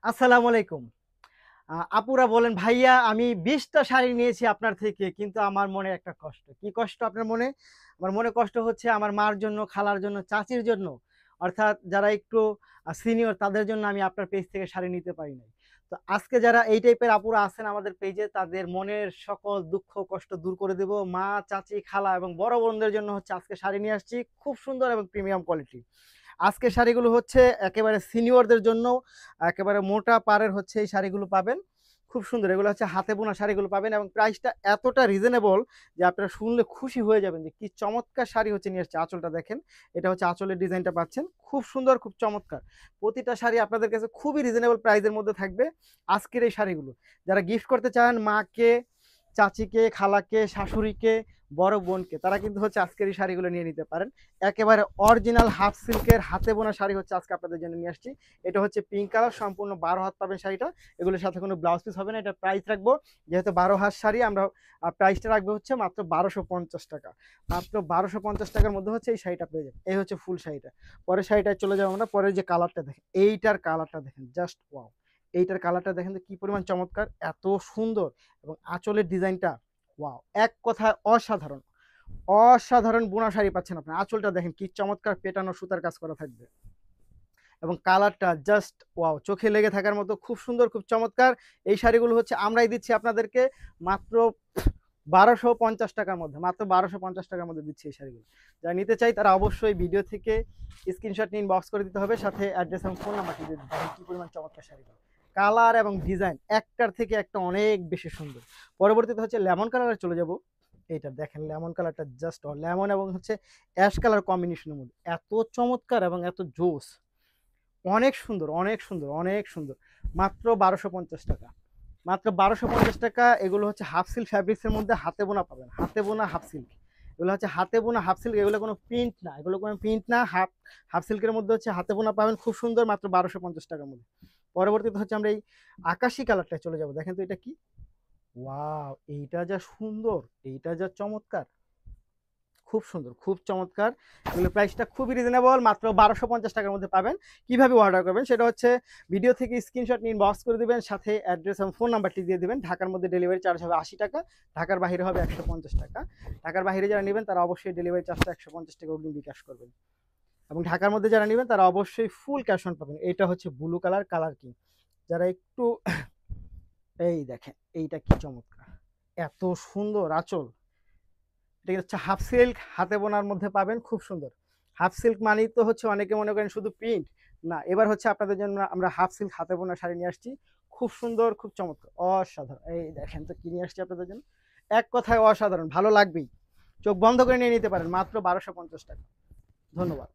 আসসালামু আলাইকুম। আপুরা বলেন, "ভাইয়া আমি ২০ টা শাড়ি নিয়েছি আপনার থেকে, কিন্তু আমার মনে একটা কষ্ট।" কি কষ্ট আপনার মনে? আমার মনে কষ্ট হচ্ছে আমার মার জন্য, খালার জন্য, চাচির জন্য। অর্থাৎ যারা একটু সিনিয়র তাদের জন্য আমি আপনার পেজ থেকে শাড়ি নিতে পারি নাই। তো আজকে যারা এই টাইপের আপুরা আছেন আমাদের পেজে তাদের মনের সকল দুঃখ কষ্ট দূর করে দেব। মা, চাচি, খালা এবং বড় বোনদের জন্য হচ্ছে আজকে শাড়ি নিয়ে আসছি। খুব সুন্দর এবং প্রিমিয়াম কোয়ালিটি। আজকের শাড়িগুলো হচ্ছে একেবারে সিনিয়রদের জন্য, একেবারে মোটা পাড়ের হচ্ছে এই শাড়িগুলো পাবেন। খুব সুন্দর। এগুলো হচ্ছে হাতে বোনা শাড়িগুলো পাবেন এবং প্রাইসটা এতটা রিজনেবল যে আপনারা শুনলে খুশি হয়ে যাবেন যে কি চমৎকার শাড়ি হচ্ছে নিয়ে আসছে। আঁচলটা দেখেন। এটা হচ্ছে আঁচলের ডিজাইনটা পাচ্ছেন। খুব সুন্দর, খুব চমৎকার। প্রতিটা শাড়ি আপনাদের কাছে খুবই রিজনেবল প্রাইসের মধ্যে থাকবে আজকের এই শাড়িগুলো। যারা গিফট করতে চান মাকে, চাচিকে, খালাকে, শাশুড়িকে, বড় বোনকে, তারা কিন্তু হচ্ছে আজকের এই শাড়িগুলো নিয়ে নিতে পারেন। একেবারে অরিজিনাল হাফ সিল্কের হাতে বোনা শাড়ি হচ্ছে আজকে আপনাদের জন্য নিয়ে আসছি। এটা হচ্ছে পিঙ্ক কালার, সম্পূর্ণ ১২ হাত পাবেন শাড়িটা। এগুলোর সাথে কোনো ব্লাউজ পিস হবে না। এটা প্রাইস রাখবো, যেহেতু ১২ হাত শাড়ি, আমরা প্রাইসটা রাখবো হচ্ছে মাত্র ১২৫০ টাকা। মাত্র ১২৫০ টাকার মধ্যে হচ্ছে এই শাড়িটা পেয়ে যাবেন। এই হচ্ছে ফুল শাড়িটা। পরের শাড়িটায় চলে যাবো আমরা। পরের যে কালারটা দেখেন, এইটার কালারটা দেখেন, জাস্ট ওয়াও! এইটার কালারটা দেখেন তো কি পরিমাণ চমৎকার, এত সুন্দর। এবং আঁচলের ডিজাইনটা ওয়াও! এক কথায় অসাধারণ। অসাধারণ বোনা শাড়ি পাচ্ছেন আপনি। আঁচলটা দেখেন কি চমৎকার পেটানো সুতার কাজ করা থাকবে। এবং কালারটা জাস্ট ওয়াও! চোখে লেগে থাকার মতো, খুব সুন্দর, খুব চমৎকার। এই শাড়িগুলো হচ্ছে আমরাই দিচ্ছি আপনাদেরকে মাত্র ১২৫০ টাকার মধ্যে। মাত্র ১২৫০ টাকার মধ্যে দিচ্ছি এই শাড়িগুলো। যারা নিতে চাই তারা অবশ্যই ভিডিও থেকে স্ক্রিনশট নিয়ে ইনবক্স করে দিতে হবে। সাথে অ্যাড্রেস এবং ফোন নাম্বারটি দিয়ে দিতে হবে। কি পরিমাণ চমৎকার শাড়িগুলো। কালার এবং ডিজাইন একটার থেকে একটা অনেক বেশি সুন্দর। পরবর্তীতে হচ্ছে লেমন কালারে চলে যাব। এইটা দেখেন, লেমন কালারটা জাস্ট লেমন এবং হচ্ছে অ্যাশ কালার কম্বিনেশনের মধ্যে। এত চমৎকার এবং এত জোস। অনেক সুন্দর, অনেক সুন্দর, অনেক সুন্দর। মাত্র ১২৫০ টাকা। মাত্র ১২৫০ টাকা। এগুলো হচ্ছে হাফ সিল্ক ফ্যাব্রিক্সের মধ্যে হাতে বোনা পাবেন। হাতে বোনা হাফ সিল্ক। এগুলো হচ্ছে হাতে বোনা হাফ সিল্ক। এগুলো কোনো প্রিন্ট না। এগুলো কোনো প্রিন্ট না। হাফ সিল্কের মধ্যে হচ্ছে হাতে বোনা পাবেন খুব সুন্দর মাত্র ১২৫০ টাকার মধ্যে। পরবর্তীতে হচ্ছে আমরা এই আকাশী কালারটায় চলে যাব। দেখেন তো এটা কি? ওয়াও! এইটা যা সুন্দর, এইটা যা চমৎকার। খুব সুন্দর, খুব চমৎকার। এগুলোর প্রাইসটা খুবই রিজনেবল, মাত্র ১২৫০ টাকার মধ্যে পাবেন। কিভাবে অর্ডার করবেন সেটা হচ্ছে ভিডিও থেকে স্ক্রিনশট নিয়ে ইনবক্স করে দিবেন, সাথে অ্যাড্রেস এবং ফোন নাম্বারটি দিয়ে দিবেন। ঢাকার মধ্যে ডেলিভারি চার্জ হবে ৮০ টাকা, ঢাকার বাইরে হবে ১৫০ টাকা। ঢাকার বাইরে যারা নেবেন তারা অবশ্যই ডেলিভারি চার্জটা ১৫০ টাকা অগ্রিম বিকাশ করবেন। এবং ঢাকার মধ্যে যারা নেবেন তারা অবশ্যই ফুল ক্যাশ অন পাবেন। এটা হচ্ছে ব্লু কালার, কালার কিং। যারা একটু এই দেখেন, এইটা কি চমৎকার! এত সুন্দর আঁচল। এটা হচ্ছে হাফ সিল্ক, হাতে বোনার মধ্যে পাবেন, খুব সুন্দর। হাফ সিল্ক মানেই তো হচ্ছে অনেকে মনে করেন শুধু প্রিন্ট। না, এবার হচ্ছে আপনাদের জন্য আমরা হাফ সিল্ক হাতে বোনা শাড়ি নিয়ে আসছি। খুব সুন্দর, খুব চমৎকার, অসাধারণ। এই দেখেন তো কি নিয়ে আসছি আপনাদের জন্য। এক কথায় অসাধারণ, ভালো লাগবেই। চোখ বন্ধ করে নিয়ে নিতে পারেন মাত্র ১২৫০ টাকা। ধন্যবাদ।